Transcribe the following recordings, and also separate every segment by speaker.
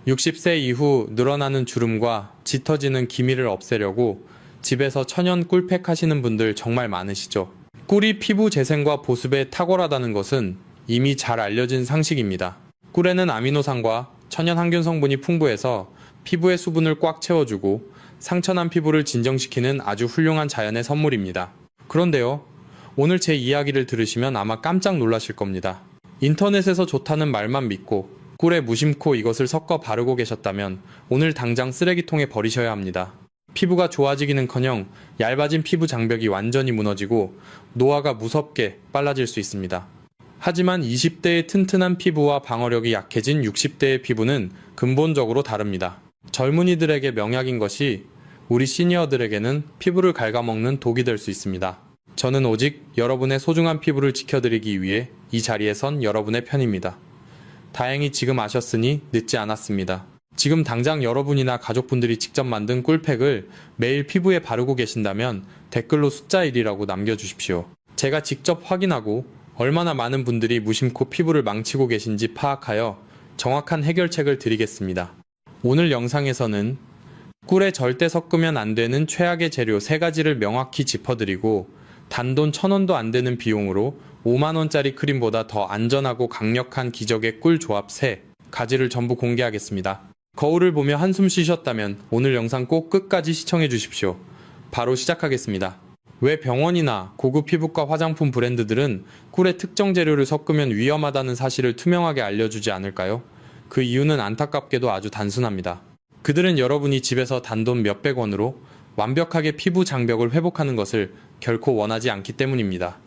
Speaker 1: 60세 이후 늘어나는 주름과 짙어지는 기미를 없애려고 집에서 천연 꿀팩 하시는 분들 정말 많으시죠. 꿀이 피부 재생과 보습에 탁월하다는 것은 이미 잘 알려진 상식입니다. 꿀에는 아미노산과 천연 항균 성분이 풍부해서 피부의 수분을 꽉 채워주고 상처난 피부를 진정시키는 아주 훌륭한 자연의 선물입니다. 그런데요, 오늘 제 이야기를 들으시면 아마 깜짝 놀라실 겁니다. 인터넷에서 좋다는 말만 믿고 꿀에 무심코 이것을 섞어 바르고 계셨다면 오늘 당장 쓰레기통에 버리셔야 합니다. 피부가 좋아지기는커녕 얇아진 피부 장벽이 완전히 무너지고 노화가 무섭게 빨라질 수 있습니다. 하지만 20대의 튼튼한 피부와 방어력이 약해진 60대의 피부는 근본적으로 다릅니다. 젊은이들에게 명약인 것이 우리 시니어들에게는 피부를 갉아먹는 독이 될 수 있습니다. 저는 오직 여러분의 소중한 피부를 지켜드리기 위해 이 자리에 선 여러분의 편입니다. 다행히 지금 아셨으니 늦지 않았습니다. 지금 당장 여러분이나 가족분들이 직접 만든 꿀팩을 매일 피부에 바르고 계신다면 댓글로 숫자 1이라고 남겨주십시오. 제가 직접 확인하고 얼마나 많은 분들이 무심코 피부를 망치고 계신지 파악하여 정확한 해결책을 드리겠습니다. 오늘 영상에서는 꿀에 절대 섞으면 안 되는 최악의 재료 3가지를 명확히 짚어드리고 단돈 1,000원도 안 되는 비용으로 5만원짜리 크림보다 더 안전하고 강력한 기적의 꿀 조합 3가지를 전부 공개하겠습니다. 거울을 보며 한숨 쉬셨다면 오늘 영상 꼭 끝까지 시청해 주십시오. 바로 시작하겠습니다. 왜 병원이나 고급 피부과 화장품 브랜드들은 꿀에 특정 재료를 섞으면 위험하다는 사실을 투명하게 알려주지 않을까요? 그 이유는 안타깝게도 아주 단순합니다. 그들은 여러분이 집에서 단돈 몇백 원으로 완벽하게 피부 장벽을 회복하는 것을 결코 원하지 않기 때문입니다.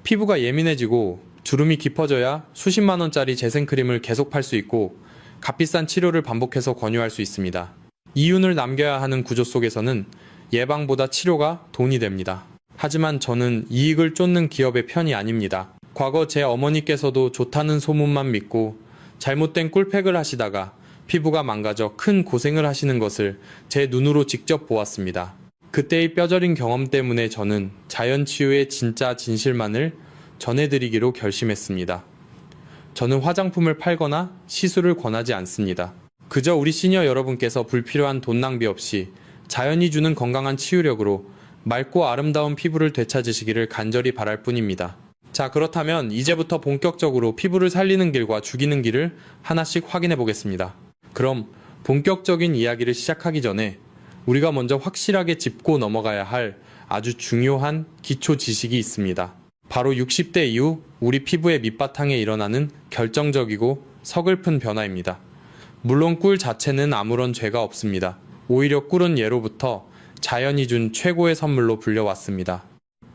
Speaker 1: 피부가 예민해지고 주름이 깊어져야 수십만 원짜리 재생크림을 계속 팔 수 있고 값비싼 치료를 반복해서 권유할 수 있습니다. 이윤을 남겨야 하는 구조 속에서는 예방보다 치료가 돈이 됩니다. 하지만 저는 이익을 쫓는 기업의 편이 아닙니다. 과거 제 어머니께서도 좋다는 소문만 믿고 잘못된 꿀팩을 하시다가 피부가 망가져 큰 고생을 하시는 것을 제 눈으로 직접 보았습니다. 그때의 뼈저린 경험 때문에 저는 자연치유의 진짜 진실만을 전해드리기로 결심했습니다. 저는 화장품을 팔거나 시술을 권하지 않습니다. 그저 우리 시니어 여러분께서 불필요한 돈 낭비 없이 자연이 주는 건강한 치유력으로 맑고 아름다운 피부를 되찾으시기를 간절히 바랄 뿐입니다. 자, 그렇다면 이제부터 본격적으로 피부를 살리는 길과 죽이는 길을 하나씩 확인해 보겠습니다. 그럼 본격적인 이야기를 시작하기 전에 우리가 먼저 확실하게 짚고 넘어가야 할 아주 중요한 기초 지식이 있습니다. 바로 60대 이후 우리 피부의 밑바탕에 일어나는 결정적이고 서글픈 변화입니다. 물론 꿀 자체는 아무런 죄가 없습니다. 오히려 꿀은 예로부터 자연이 준 최고의 선물로 불려왔습니다.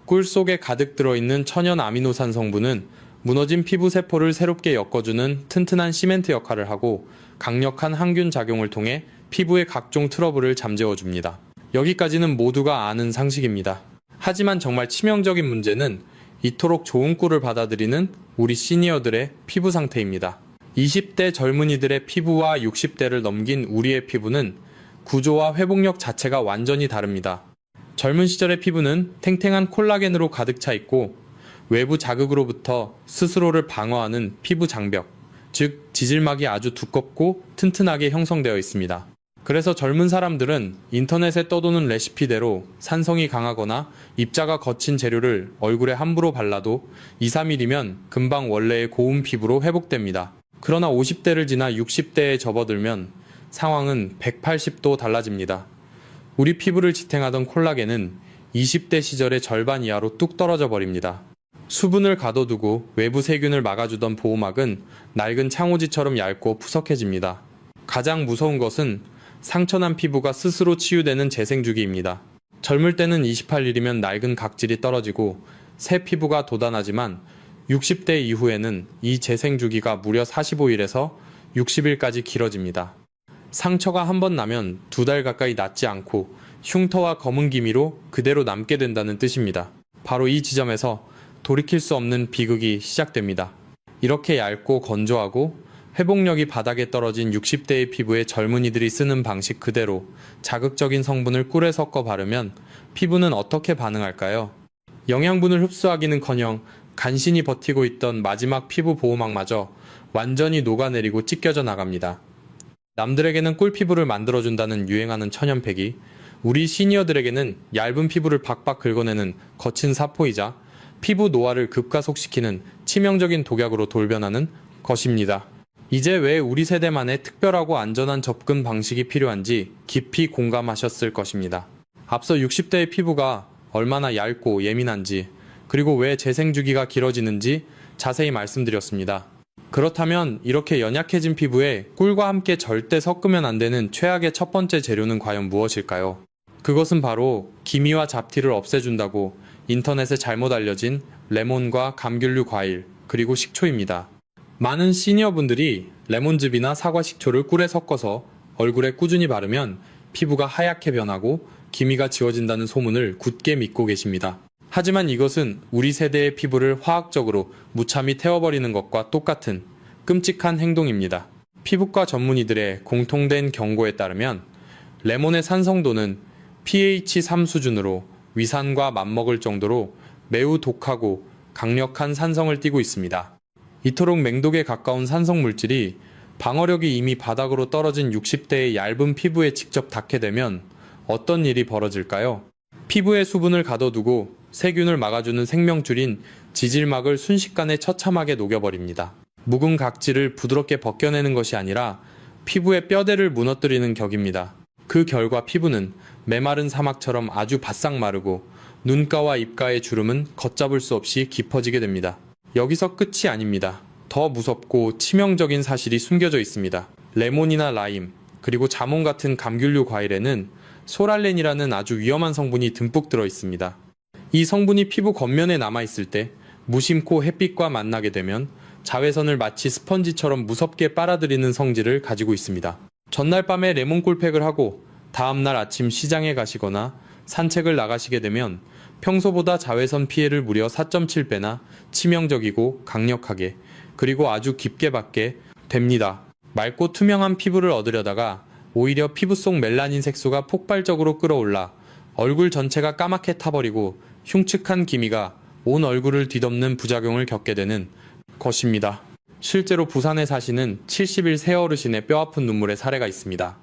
Speaker 1: 꿀 속에 가득 들어있는 천연 아미노산 성분은 무너진 피부 세포를 새롭게 엮어주는 튼튼한 시멘트 역할을 하고 강력한 항균 작용을 통해 피부의 각종 트러블을 잠재워줍니다. 여기까지는 모두가 아는 상식입니다. 하지만 정말 치명적인 문제는 이토록 좋은 꿀을 받아들이는 우리 시니어들의 피부 상태입니다. 20대 젊은이들의 피부와 60대를 넘긴 우리의 피부는 구조와 회복력 자체가 완전히 다릅니다. 젊은 시절의 피부는 탱탱한 콜라겐으로 가득 차 있고 외부 자극으로부터 스스로를 방어하는 피부 장벽, 즉 지질막이 아주 두껍고 튼튼하게 형성되어 있습니다. 그래서 젊은 사람들은 인터넷에 떠도는 레시피대로 산성이 강하거나 입자가 거친 재료를 얼굴에 함부로 발라도 2-3일이면 금방 원래의 고운 피부로 회복됩니다. 그러나 50대를 지나 60대에 접어들면 상황은 180도 달라집니다. 우리 피부를 지탱하던 콜라겐은 20대 시절의 절반 이하로 뚝 떨어져 버립니다. 수분을 가둬두고 외부 세균을 막아주던 보호막은 낡은 창호지처럼 얇고 푸석해집니다. 가장 무서운 것은 상처난 피부가 스스로 치유되는 재생주기입니다. 젊을 때는 28일이면 낡은 각질이 떨어지고 새 피부가 돋아나지만 60대 이후에는 이 재생주기가 무려 45일에서 60일까지 길어집니다. 상처가 한 번 나면 2달 가까이 낫지 않고 흉터와 검은 기미로 그대로 남게 된다는 뜻입니다. 바로 이 지점에서 돌이킬 수 없는 비극이 시작됩니다. 이렇게 얇고 건조하고 회복력이 바닥에 떨어진 60대의 피부에 젊은이들이 쓰는 방식 그대로 자극적인 성분을 꿀에 섞어 바르면 피부는 어떻게 반응할까요? 영양분을 흡수하기는커녕 간신히 버티고 있던 마지막 피부 보호막마저 완전히 녹아내리고 찢겨져 나갑니다. 남들에게는 꿀피부를 만들어준다는 유행하는 천연팩이 우리 시니어들에게는 얇은 피부를 박박 긁어내는 거친 사포이자 피부 노화를 급가속시키는 치명적인 독약으로 돌변하는 것입니다. 이제 왜 우리 세대만의 특별하고 안전한 접근 방식이 필요한지 깊이 공감하셨을 것입니다. 앞서 60대의 피부가 얼마나 얇고 예민한지, 그리고 왜 재생 주기가 길어지는지 자세히 말씀드렸습니다. 그렇다면 이렇게 연약해진 피부에 꿀과 함께 절대 섞으면 안 되는 최악의 첫 번째 재료는 과연 무엇일까요? 그것은 바로 기미와 잡티를 없애준다고 인터넷에 잘못 알려진 레몬과 감귤류 과일, 그리고 식초입니다. 많은 시니어분들이 레몬즙이나 사과 식초를 꿀에 섞어서 얼굴에 꾸준히 바르면 피부가 하얗게 변하고 기미가 지워진다는 소문을 굳게 믿고 계십니다. 하지만 이것은 우리 세대의 피부를 화학적으로 무참히 태워버리는 것과 똑같은 끔찍한 행동입니다. 피부과 전문의들의 공통된 경고에 따르면 레몬의 산성도는 pH 3 수준으로 위산과 맞먹을 정도로 매우 독하고 강력한 산성을 띠고 있습니다. 이토록 맹독에 가까운 산성 물질이 방어력이 이미 바닥으로 떨어진 60대의 얇은 피부에 직접 닿게 되면 어떤 일이 벌어질까요? 피부에 수분을 가둬두고 세균을 막아주는 생명줄인 지질막을 순식간에 처참하게 녹여버립니다. 묵은 각질을 부드럽게 벗겨내는 것이 아니라 피부의 뼈대를 무너뜨리는 격입니다. 그 결과 피부는 메마른 사막처럼 아주 바싹 마르고 눈가와 입가의 주름은 걷잡을 수 없이 깊어지게 됩니다. 여기서 끝이 아닙니다. 더 무섭고 치명적인 사실이 숨겨져 있습니다. 레몬이나 라임, 그리고 자몽 같은 감귤류 과일에는 소랄렌이라는 아주 위험한 성분이 듬뿍 들어 있습니다. 이 성분이 피부 겉면에 남아있을 때 무심코 햇빛과 만나게 되면 자외선을 마치 스펀지처럼 무섭게 빨아들이는 성질을 가지고 있습니다. 전날 밤에 레몬 꿀팩을 하고 다음날 아침 시장에 가시거나 산책을 나가시게 되면 평소보다 자외선 피해를 무려 4.7배나 치명적이고 강력하게, 그리고 아주 깊게 받게 됩니다. 맑고 투명한 피부를 얻으려다가 오히려 피부 속 멜라닌 색소가 폭발적으로 끌어올라 얼굴 전체가 까맣게 타버리고 흉측한 기미가 온 얼굴을 뒤덮는 부작용을 겪게 되는 것입니다. 실제로 부산에 사시는 70일 새 어르신의 뼈아픈 눈물의 사례가 있습니다.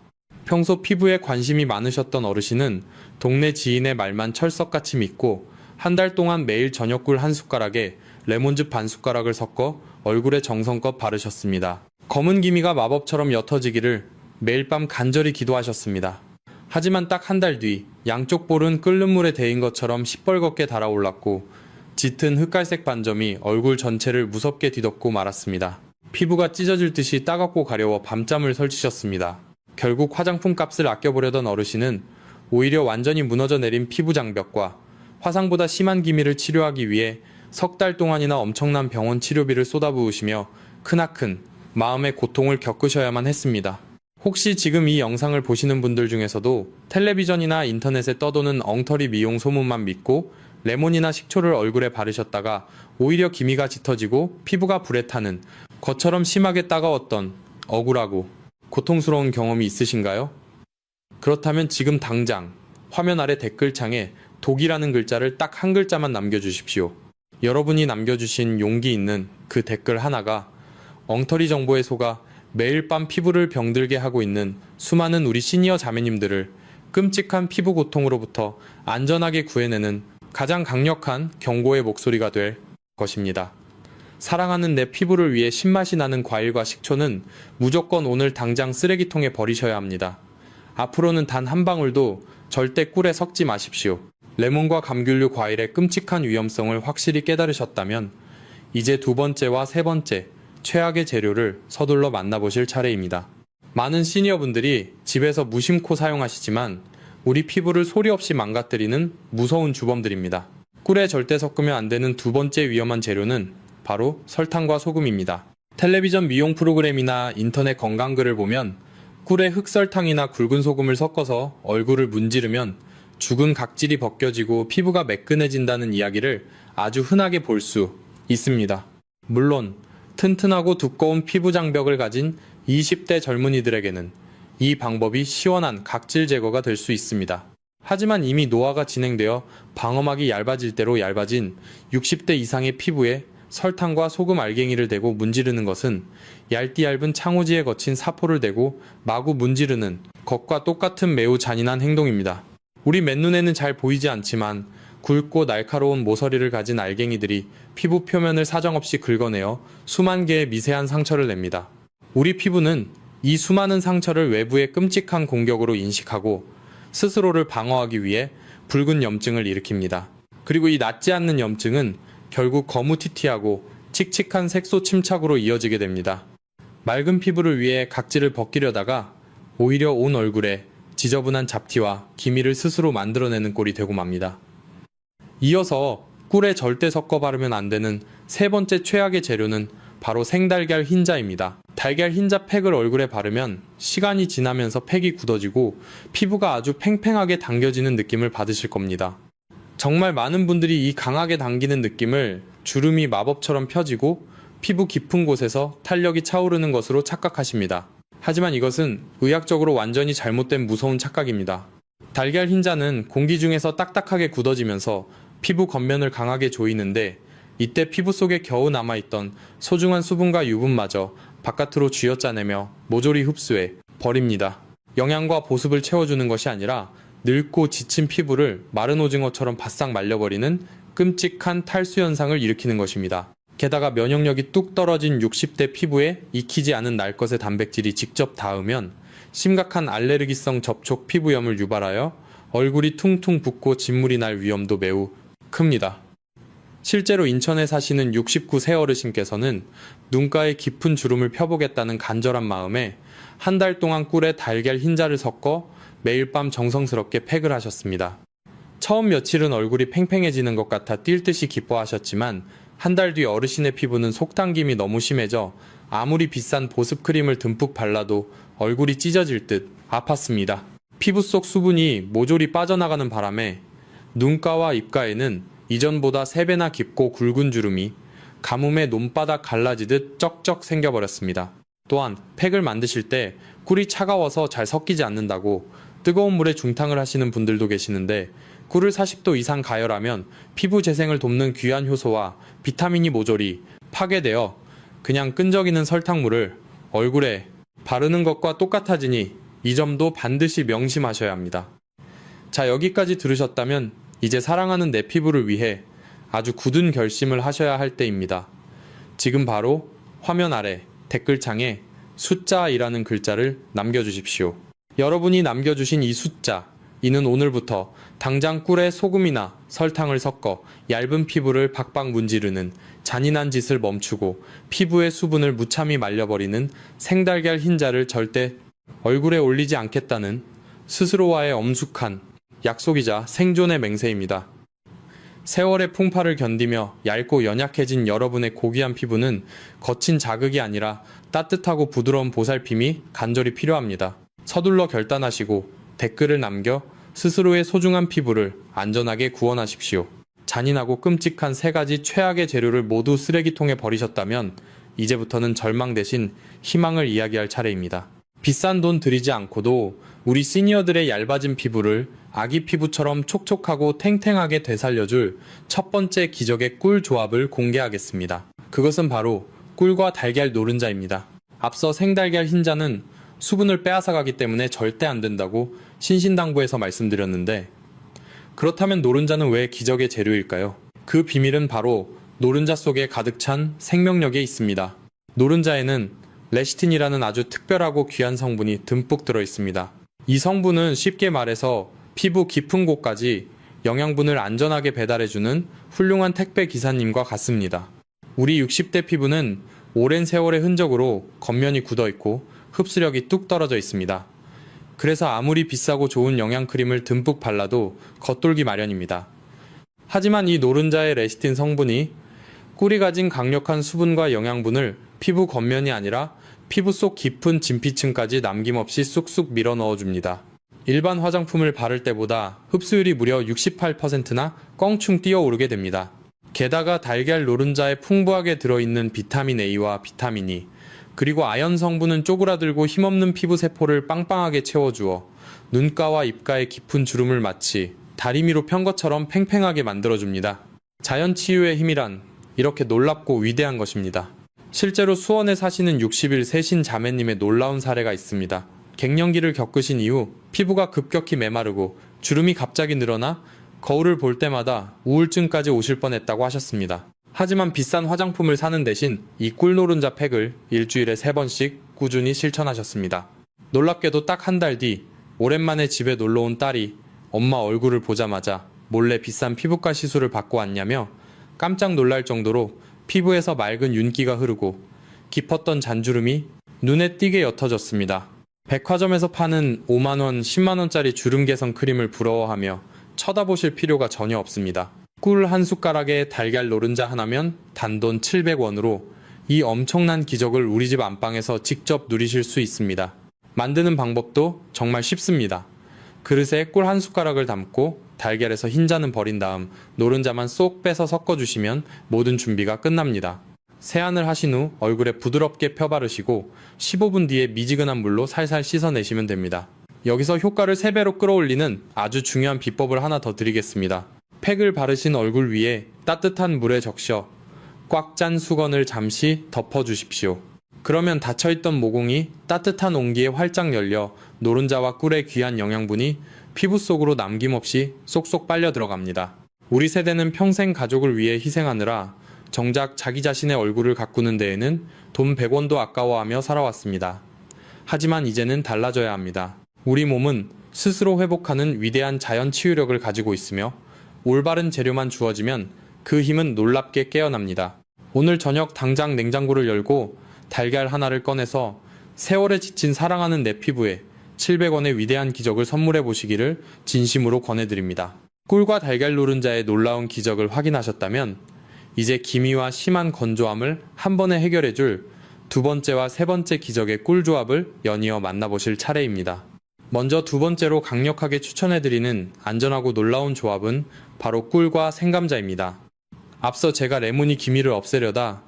Speaker 1: 평소 피부에 관심이 많으셨던 어르신은 동네 지인의 말만 철석같이 믿고 한 달 동안 매일 저녁 꿀 한 숟가락에 레몬즙 반 숟가락을 섞어 얼굴에 정성껏 바르셨습니다. 검은 기미가 마법처럼 옅어지기를 매일 밤 간절히 기도하셨습니다. 하지만 딱 한 달 뒤 양쪽 볼은 끓는 물에 데인 것처럼 시뻘겋게 달아올랐고 짙은 흑갈색 반점이 얼굴 전체를 무섭게 뒤덮고 말았습니다. 피부가 찢어질 듯이 따갑고 가려워 밤잠을 설치셨습니다. 결국 화장품 값을 아껴보려던 어르신은 오히려 완전히 무너져 내린 피부 장벽과 화상보다 심한 기미를 치료하기 위해 석 달 동안이나 엄청난 병원 치료비를 쏟아부으시며 크나큰 마음의 고통을 겪으셔야만 했습니다. 혹시 지금 이 영상을 보시는 분들 중에서도 텔레비전이나 인터넷에 떠도는 엉터리 미용 소문만 믿고 레몬이나 식초를 얼굴에 바르셨다가 오히려 기미가 짙어지고 피부가 불에 타는 것처럼 심하게 따가웠던 억울하고 고통스러운 경험이 있으신가요? 그렇다면 지금 당장 화면 아래 댓글창에 독이라는 글자를 딱 한 글자만 남겨주십시오. 여러분이 남겨주신 용기 있는 그 댓글 하나가 엉터리 정보에 속아 매일 밤 피부를 병들게 하고 있는 수많은 우리 시니어 자매님들을 끔찍한 피부 고통으로부터 안전하게 구해내는 가장 강력한 경고의 목소리가 될 것입니다. 사랑하는 내 피부를 위해 신맛이 나는 과일과 식초는 무조건 오늘 당장 쓰레기통에 버리셔야 합니다. 앞으로는 단 한 방울도 절대 꿀에 섞지 마십시오. 레몬과 감귤류 과일의 끔찍한 위험성을 확실히 깨달으셨다면 이제 두 번째와 세 번째 최악의 재료를 서둘러 만나보실 차례입니다. 많은 시니어분들이 집에서 무심코 사용하시지만 우리 피부를 소리 없이 망가뜨리는 무서운 주범들입니다. 꿀에 절대 섞으면 안 되는 두 번째 위험한 재료는 바로 설탕과 소금입니다. 텔레비전 미용 프로그램이나 인터넷 건강글을 보면 꿀에 흑설탕이나 굵은 소금을 섞어서 얼굴을 문지르면 죽은 각질이 벗겨지고 피부가 매끈해진다는 이야기를 아주 흔하게 볼 수 있습니다. 물론 튼튼하고 두꺼운 피부 장벽을 가진 20대 젊은이들에게는 이 방법이 시원한 각질 제거가 될 수 있습니다. 하지만 이미 노화가 진행되어 방어막이 얇아질 대로 얇아진 60대 이상의 피부에 설탕과 소금 알갱이를 대고 문지르는 것은 얇디 얇은 창호지에 거친 사포를 대고 마구 문지르는 것과 똑같은 매우 잔인한 행동입니다. 우리 맨눈에는 잘 보이지 않지만 굵고 날카로운 모서리를 가진 알갱이들이 피부 표면을 사정없이 긁어내어 수만 개의 미세한 상처를 냅니다. 우리 피부는 이 수많은 상처를 외부의 끔찍한 공격으로 인식하고 스스로를 방어하기 위해 붉은 염증을 일으킵니다. 그리고 이 낫지 않는 염증은 결국 거무튀튀하고 칙칙한 색소 침착으로 이어지게 됩니다. 맑은 피부를 위해 각질을 벗기려다가 오히려 온 얼굴에 지저분한 잡티와 기미를 스스로 만들어내는 꼴이 되고 맙니다. 이어서 꿀에 절대 섞어 바르면 안 되는 세 번째 최악의 재료는 바로 생달걀 흰자입니다. 달걀 흰자 팩을 얼굴에 바르면 시간이 지나면서 팩이 굳어지고 피부가 아주 팽팽하게 당겨지는 느낌을 받으실 겁니다. 정말 많은 분들이 이 강하게 당기는 느낌을 주름이 마법처럼 펴지고 피부 깊은 곳에서 탄력이 차오르는 것으로 착각하십니다. 하지만 이것은 의학적으로 완전히 잘못된 무서운 착각입니다. 달걀 흰자는 공기 중에서 딱딱하게 굳어지면서 피부 겉면을 강하게 조이는데 이때 피부 속에 겨우 남아있던 소중한 수분과 유분마저 바깥으로 쥐어짜내며 모조리 흡수해 버립니다. 영양과 보습을 채워주는 것이 아니라 늙고 지친 피부를 마른 오징어처럼 바싹 말려버리는 끔찍한 탈수 현상을 일으키는 것입니다. 게다가 면역력이 뚝 떨어진 60대 피부에 익히지 않은 날 것의 단백질이 직접 닿으면 심각한 알레르기성 접촉 피부염을 유발하여 얼굴이 퉁퉁 붓고 진물이 날 위험도 매우 큽니다. 실제로 인천에 사시는 69세 어르신께서는 눈가에 깊은 주름을 펴보겠다는 간절한 마음에 한 달 동안 꿀에 달걀 흰자를 섞어 매일 밤 정성스럽게 팩을 하셨습니다. 처음 며칠은 얼굴이 팽팽해지는 것 같아 뛸 듯이 기뻐하셨지만 한 달 뒤 어르신의 피부는 속당김이 너무 심해져 아무리 비싼 보습 크림을 듬뿍 발라도 얼굴이 찢어질 듯 아팠습니다. 피부 속 수분이 모조리 빠져나가는 바람에 눈가와 입가에는 이전보다 3배나 깊고 굵은 주름이 가뭄에 논바닥 갈라지듯 쩍쩍 생겨버렸습니다. 또한 팩을 만드실 때 꿀이 차가워서 잘 섞이지 않는다고 뜨거운 물에 중탕을 하시는 분들도 계시는데 꿀을 40도 이상 가열하면 피부 재생을 돕는 귀한 효소와 비타민이 모조리 파괴되어 그냥 끈적이는 설탕물을 얼굴에 바르는 것과 똑같아지니 이 점도 반드시 명심하셔야 합니다. 자, 여기까지 들으셨다면 이제 사랑하는 내 피부를 위해 아주 굳은 결심을 하셔야 할 때입니다. 지금 바로 화면 아래 댓글창에 숫자이라는 글자를 남겨주십시오. 여러분이 남겨주신 이 숫자, 이는 오늘부터 당장 꿀에 소금이나 설탕을 섞어 얇은 피부를 박박 문지르는 잔인한 짓을 멈추고 피부의 수분을 무참히 말려버리는 생달걀 흰자를 절대 얼굴에 올리지 않겠다는 스스로와의 엄숙한 약속이자 생존의 맹세입니다. 세월의 풍파를 견디며 얇고 연약해진 여러분의 고귀한 피부는 거친 자극이 아니라 따뜻하고 부드러운 보살핌이 간절히 필요합니다. 서둘러 결단하시고 댓글을 남겨 스스로의 소중한 피부를 안전하게 구원하십시오. 잔인하고 끔찍한 3가지 최악의 재료를 모두 쓰레기통에 버리셨다면 이제부터는 절망 대신 희망을 이야기할 차례입니다. 비싼 돈 들이지 않고도 우리 시니어들의 얇아진 피부를 아기 피부처럼 촉촉하고 탱탱하게 되살려줄 첫 번째 기적의 꿀 조합을 공개하겠습니다. 그것은 바로 꿀과 달걀 노른자입니다. 앞서 생달걀 흰자는 수분을 빼앗아가기 때문에 절대 안 된다고 신신당부에서 말씀드렸는데, 그렇다면 노른자는 왜 기적의 재료일까요? 그 비밀은 바로 노른자 속에 가득 찬 생명력에 있습니다. 노른자에는 레시틴이라는 아주 특별하고 귀한 성분이 듬뿍 들어 있습니다. 이 성분은 쉽게 말해서 피부 깊은 곳까지 영양분을 안전하게 배달해주는 훌륭한 택배 기사님과 같습니다. 우리 60대 피부는 오랜 세월의 흔적으로 겉면이 굳어있고 흡수력이 뚝 떨어져 있습니다. 그래서 아무리 비싸고 좋은 영양크림을 듬뿍 발라도 겉돌기 마련입니다. 하지만 이 노른자의 레시틴 성분이 꿀이 가진 강력한 수분과 영양분을 피부 겉면이 아니라 피부 속 깊은 진피층까지 남김없이 쑥쑥 밀어 넣어줍니다. 일반 화장품을 바를 때보다 흡수율이 무려 68%나 껑충 뛰어오르게 됩니다. 게다가 달걀 노른자에 풍부하게 들어있는 비타민 A와 비타민 E, 그리고 아연 성분은 쪼그라들고 힘없는 피부 세포를 빵빵하게 채워주어 눈가와 입가의 깊은 주름을 마치 다리미로 편 것처럼 팽팽하게 만들어줍니다. 자연 치유의 힘이란 이렇게 놀랍고 위대한 것입니다. 실제로 수원에 사시는 60일 세신 자매님의 놀라운 사례가 있습니다. 갱년기를 겪으신 이후 피부가 급격히 메마르고 주름이 갑자기 늘어나 거울을 볼 때마다 우울증까지 오실 뻔했다고 하셨습니다. 하지만 비싼 화장품을 사는 대신 이 꿀노른자 팩을 일주일에 3번씩 꾸준히 실천하셨습니다. 놀랍게도 딱 한 달 뒤 오랜만에 집에 놀러온 딸이 엄마 얼굴을 보자마자 몰래 비싼 피부과 시술을 받고 왔냐며 깜짝 놀랄 정도로 피부에서 맑은 윤기가 흐르고 깊었던 잔주름이 눈에 띄게 옅어졌습니다. 백화점에서 파는 5만원, 10만원짜리 주름 개선 크림을 부러워하며 쳐다보실 필요가 전혀 없습니다. 꿀 한 숟가락에 달걀 노른자 하나면 단돈 700원으로 이 엄청난 기적을 우리 집 안방에서 직접 누리실 수 있습니다. 만드는 방법도 정말 쉽습니다. 그릇에 꿀 한 숟가락을 담고 달걀에서 흰자는 버린 다음 노른자만 쏙 빼서 섞어주시면 모든 준비가 끝납니다. 세안을 하신 후 얼굴에 부드럽게 펴바르시고 15분 뒤에 미지근한 물로 살살 씻어내시면 됩니다. 여기서 효과를 3배로 끌어올리는 아주 중요한 비법을 하나 더 드리겠습니다. 팩을 바르신 얼굴 위에 따뜻한 물에 적셔 꽉 짠 수건을 잠시 덮어주십시오. 그러면 닫혀있던 모공이 따뜻한 온기에 활짝 열려 노른자와 꿀의 귀한 영양분이 피부 속으로 남김없이 쏙쏙 빨려 들어갑니다. 우리 세대는 평생 가족을 위해 희생하느라 정작 자기 자신의 얼굴을 가꾸는 데에는 돈 100원도 아까워하며 살아왔습니다. 하지만 이제는 달라져야 합니다. 우리 몸은 스스로 회복하는 위대한 자연 치유력을 가지고 있으며 올바른 재료만 주어지면 그 힘은 놀랍게 깨어납니다. 오늘 저녁 당장 냉장고를 열고 달걀 하나를 꺼내서 세월에 지친 사랑하는 내 피부에 700원의 위대한 기적을 선물해 보시기를 진심으로 권해드립니다. 꿀과 달걀 노른자의 놀라운 기적을 확인하셨다면 이제 기미와 심한 건조함을 한 번에 해결해줄 2번째와 3번째 기적의 꿀 조합을 연이어 만나보실 차례입니다. 먼저 2번째로 강력하게 추천해드리는 안전하고 놀라운 조합은 바로 꿀과 생감자입니다. 앞서 제가 레몬이 기미를 없애려다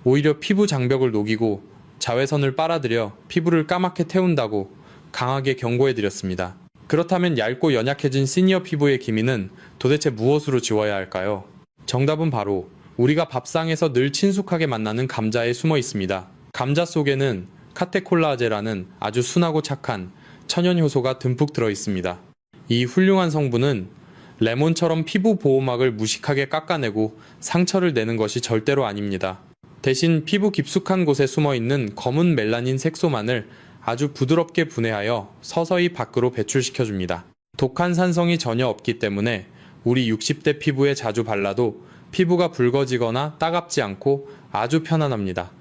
Speaker 1: 오히려 피부 장벽을 녹이고 자외선을 빨아들여 피부를 까맣게 태운다고 강하게 경고해드렸습니다. 그렇다면 얇고 연약해진 시니어 피부의 기미는 도대체 무엇으로 지워야 할까요? 정답은 바로 우리가 밥상에서 늘 친숙하게 만나는 감자에 숨어 있습니다. 감자 속에는 카테콜라제라는 아주 순하고 착한 천연 효소가 듬뿍 들어 있습니다. 이 훌륭한 성분은 레몬처럼 피부 보호막을 무식하게 깎아내고 상처를 내는 것이 절대로 아닙니다. 대신 피부 깊숙한 곳에 숨어있는 검은 멜라닌 색소만을 아주 부드럽게 분해하여 서서히 밖으로 배출시켜줍니다. 독한 산성이 전혀 없기 때문에 우리 60대 피부에 자주 발라도 피부가 붉어지거나 따갑지 않고 아주 편안합니다.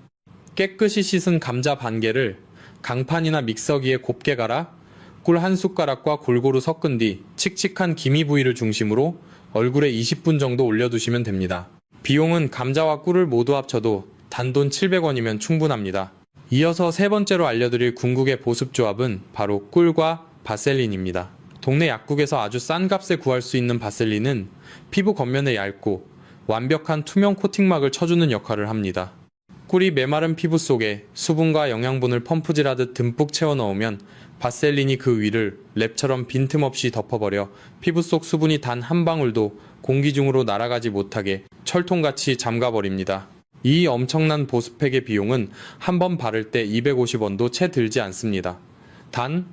Speaker 1: 깨끗이 씻은 감자 반 개를 강판이나 믹서기에 곱게 갈아 꿀 한 숟가락과 골고루 섞은 뒤 칙칙한 기미 부위를 중심으로 얼굴에 20분 정도 올려두시면 됩니다. 비용은 감자와 꿀을 모두 합쳐도 단돈 700원이면 충분합니다. 이어서 3번째로 알려드릴 궁극의 보습 조합은 바로 꿀과 바셀린입니다. 동네 약국에서 아주 싼 값에 구할 수 있는 바셀린은 피부 겉면에 얇고 완벽한 투명 코팅막을 쳐주는 역할을 합니다. 꿀이 메마른 피부 속에 수분과 영양분을 펌프질하듯 듬뿍 채워 넣으면 바셀린이 그 위를 랩처럼 빈틈없이 덮어버려 피부 속 수분이 단 한 방울도 공기 중으로 날아가지 못하게 철통같이 잠가버립니다. 이 엄청난 보습팩의 비용은 한 번 바를 때 250원도 채 들지 않습니다. 단,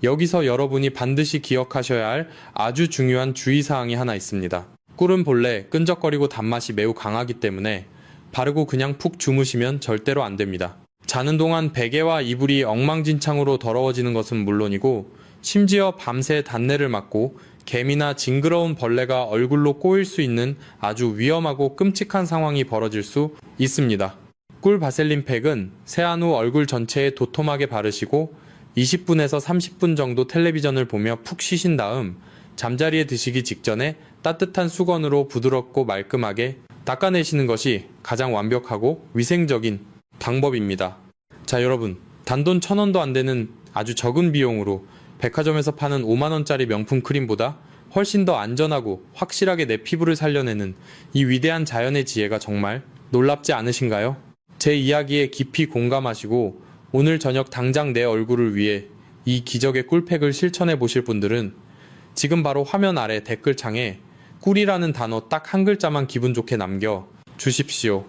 Speaker 1: 여기서 여러분이 반드시 기억하셔야 할 아주 중요한 주의사항이 하나 있습니다. 꿀은 본래 끈적거리고 단맛이 매우 강하기 때문에 바르고 그냥 푹 주무시면 절대로 안 됩니다. 자는 동안 베개와 이불이 엉망진창으로 더러워지는 것은 물론이고 심지어 밤새 단내를 맡고 개미나 징그러운 벌레가 얼굴로 꼬일 수 있는 아주 위험하고 끔찍한 상황이 벌어질 수 있습니다. 꿀 바셀린 팩은 세안 후 얼굴 전체에 도톰하게 바르시고 20분에서 30분 정도 텔레비전을 보며 푹 쉬신 다음 잠자리에 드시기 직전에 따뜻한 수건으로 부드럽고 말끔하게 닦아내시는 것이 가장 완벽하고 위생적인 방법입니다. 자, 여러분, 단돈 1,000원도 안 되는 아주 적은 비용으로 백화점에서 파는 5만원짜리 명품 크림보다 훨씬 더 안전하고 확실하게 내 피부를 살려내는 이 위대한 자연의 지혜가 정말 놀랍지 않으신가요? 제 이야기에 깊이 공감하시고 오늘 저녁 당장 내 얼굴을 위해 이 기적의 꿀팩을 실천해 보실 분들은 지금 바로 화면 아래 댓글창에 꿀이라는 단어 딱 한 글자만 기분 좋게 남겨 주십시오.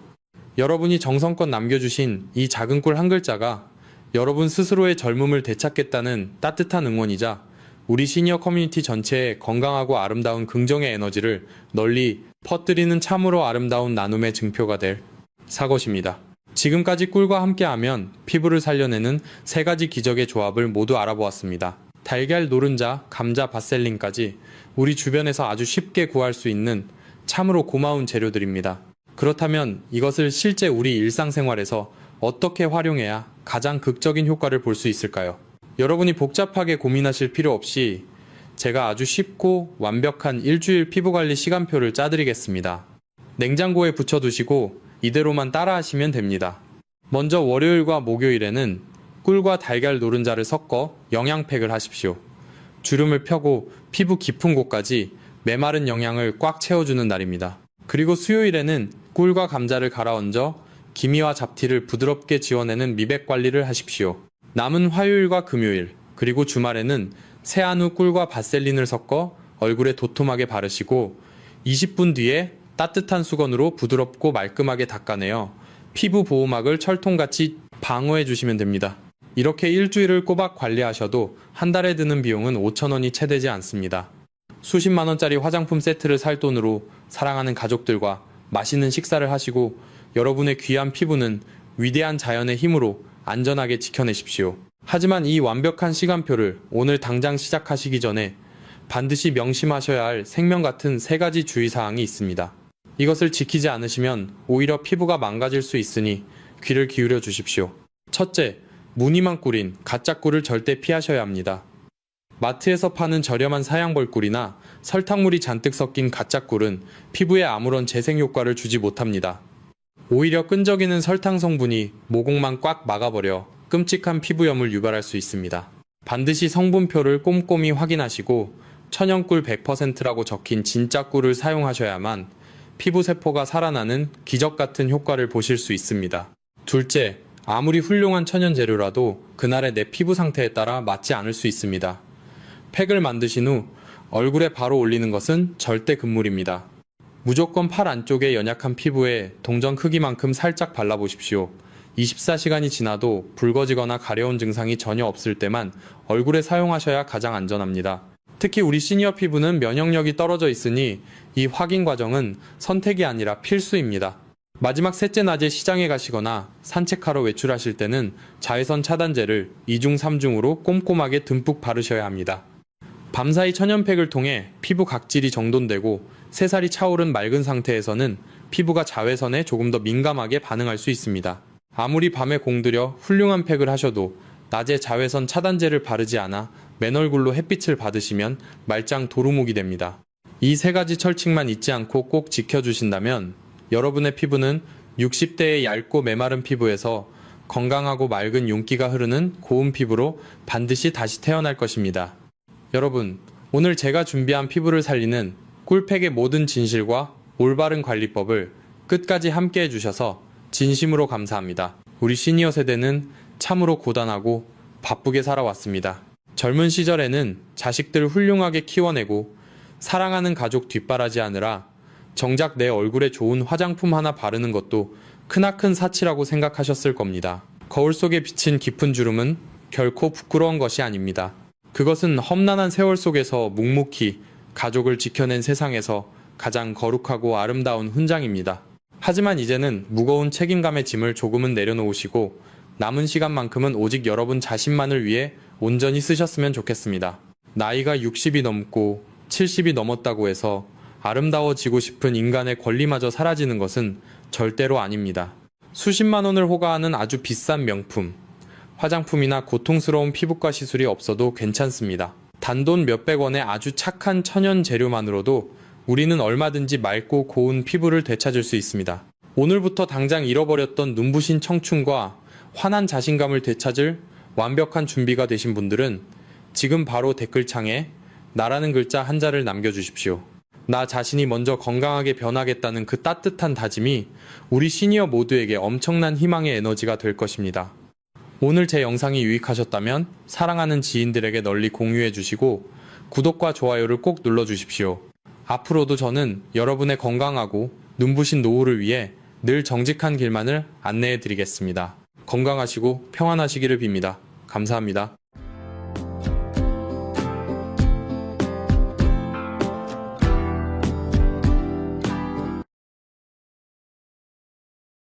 Speaker 1: 여러분이 정성껏 남겨주신 이 작은 꿀 한 글자가 여러분 스스로의 젊음을 되찾겠다는 따뜻한 응원이자 우리 시니어 커뮤니티 전체에 건강하고 아름다운 긍정의 에너지를 널리 퍼뜨리는 참으로 아름다운 나눔의 증표가 될 사것입니다. 지금까지 꿀과 함께하면 피부를 살려내는 3가지 기적의 조합을 모두 알아보았습니다. 달걀, 노른자, 감자, 바셀린까지 우리 주변에서 아주 쉽게 구할 수 있는 참으로 고마운 재료들입니다. 그렇다면 이것을 실제 우리 일상생활에서 어떻게 활용해야 가장 극적인 효과를 볼 수 있을까요? 여러분이 복잡하게 고민하실 필요 없이 제가 아주 쉽고 완벽한 일주일 피부관리 시간표를 짜드리겠습니다. 냉장고에 붙여두시고 이대로만 따라하시면 됩니다. 먼저 월요일과 목요일에는 꿀과 달걀 노른자를 섞어 영양팩을 하십시오. 주름을 펴고 피부 깊은 곳까지 메마른 영양을 꽉 채워주는 날입니다. 그리고 수요일에는 꿀과 감자를 갈아얹어 기미와 잡티를 부드럽게 지워내는 미백 관리를 하십시오. 남은 화요일과 금요일, 그리고 주말에는 새한우 꿀과 바셀린을 섞어 얼굴에 도톰하게 바르시고 20분 뒤에 따뜻한 수건으로 부드럽고 말끔하게 닦아내어 피부 보호막을 철통같이 방어해 주시면 됩니다. 이렇게 일주일을 꼬박 관리하셔도 한 달에 드는 비용은 5,000원이 채 되지 않습니다. 수십만 원짜리 화장품 세트를 살 돈으로 사랑하는 가족들과 맛있는 식사를 하시고 여러분의 귀한 피부는 위대한 자연의 힘으로 안전하게 지켜내십시오. 하지만 이 완벽한 시간표를 오늘 당장 시작하시기 전에 반드시 명심하셔야 할 생명 같은 3가지 주의사항이 있습니다. 이것을 지키지 않으시면 오히려 피부가 망가질 수 있으니 귀를 기울여 주십시오. 첫째, 무늬만 꿀인 가짜 꿀을 절대 피하셔야 합니다. 마트에서 파는 저렴한 사양벌꿀이나 설탕물이 잔뜩 섞인 가짜 꿀은 피부에 아무런 재생 효과를 주지 못합니다. 오히려 끈적이는 설탕 성분이 모공만 꽉 막아버려 끔찍한 피부염을 유발할 수 있습니다. 반드시 성분표를 꼼꼼히 확인하시고 천연꿀 100%라고 적힌 진짜 꿀을 사용하셔야만 피부세포가 살아나는 기적 같은 효과를 보실 수 있습니다. 둘째, 아무리 훌륭한 천연 재료라도 그날의 내 피부 상태에 따라 맞지 않을 수 있습니다. 팩을 만드신 후 얼굴에 바로 올리는 것은 절대 금물입니다. 무조건 팔 안쪽의 연약한 피부에 동전 크기만큼 살짝 발라보십시오. 24시간이 지나도 붉어지거나 가려운 증상이 전혀 없을 때만 얼굴에 사용하셔야 가장 안전합니다. 특히 우리 시니어 피부는 면역력이 떨어져 있으니 이 확인 과정은 선택이 아니라 필수입니다. 마지막 셋째 낮에 시장에 가시거나 산책하러 외출하실 때는 자외선 차단제를 2중 3중으로 꼼꼼하게 듬뿍 바르셔야 합니다. 밤사이 천연팩을 통해 피부 각질이 정돈되고 새살이 차오른 맑은 상태에서는 피부가 자외선에 조금 더 민감하게 반응할 수 있습니다. 아무리 밤에 공들여 훌륭한 팩을 하셔도 낮에 자외선 차단제를 바르지 않아 맨얼굴로 햇빛을 받으시면 말짱 도루묵이 됩니다. 이 3가지 철칙만 잊지 않고 꼭 지켜주신다면 여러분의 피부는 60대의 얇고 메마른 피부에서 건강하고 맑은 윤기가 흐르는 고운 피부로 반드시 다시 태어날 것입니다. 여러분, 오늘 제가 준비한 피부를 살리는 꿀팩의 모든 진실과 올바른 관리법을 끝까지 함께 해주셔서 진심으로 감사합니다. 우리 시니어 세대는 참으로 고단하고 바쁘게 살아왔습니다. 젊은 시절에는 자식들 훌륭하게 키워내고 사랑하는 가족 뒷바라지하느라 정작 내 얼굴에 좋은 화장품 하나 바르는 것도 크나큰 사치라고 생각하셨을 겁니다. 거울 속에 비친 깊은 주름은 결코 부끄러운 것이 아닙니다. 그것은 험난한 세월 속에서 묵묵히 가족을 지켜낸 세상에서 가장 거룩하고 아름다운 훈장입니다. 하지만 이제는 무거운 책임감의 짐을 조금은 내려놓으시고 남은 시간만큼은 오직 여러분 자신만을 위해 온전히 쓰셨으면 좋겠습니다. 나이가 60이 넘고 70이 넘었다고 해서 아름다워지고 싶은 인간의 권리마저 사라지는 것은 절대로 아닙니다. 수십만 원을 호가하는 아주 비싼 명품, 화장품이나 고통스러운 피부과 시술이 없어도 괜찮습니다. 단돈 몇백 원의 아주 착한 천연 재료만으로도 우리는 얼마든지 맑고 고운 피부를 되찾을 수 있습니다. 오늘부터 당장 잃어버렸던 눈부신 청춘과 환한 자신감을 되찾을 완벽한 준비가 되신 분들은 지금 바로 댓글창에 나라는 글자 한자를 남겨주십시오. 나 자신이 먼저 건강하게 변하겠다는 그 따뜻한 다짐이 우리 시니어 모두에게 엄청난 희망의 에너지가 될 것입니다. 오늘 제 영상이 유익하셨다면 사랑하는 지인들에게 널리 공유해 주시고 구독과 좋아요를 꼭 눌러주십시오. 앞으로도 저는 여러분의 건강하고 눈부신 노후를 위해 늘 정직한 길만을 안내해 드리겠습니다. 건강하시고 평안하시기를 빕니다. 감사합니다.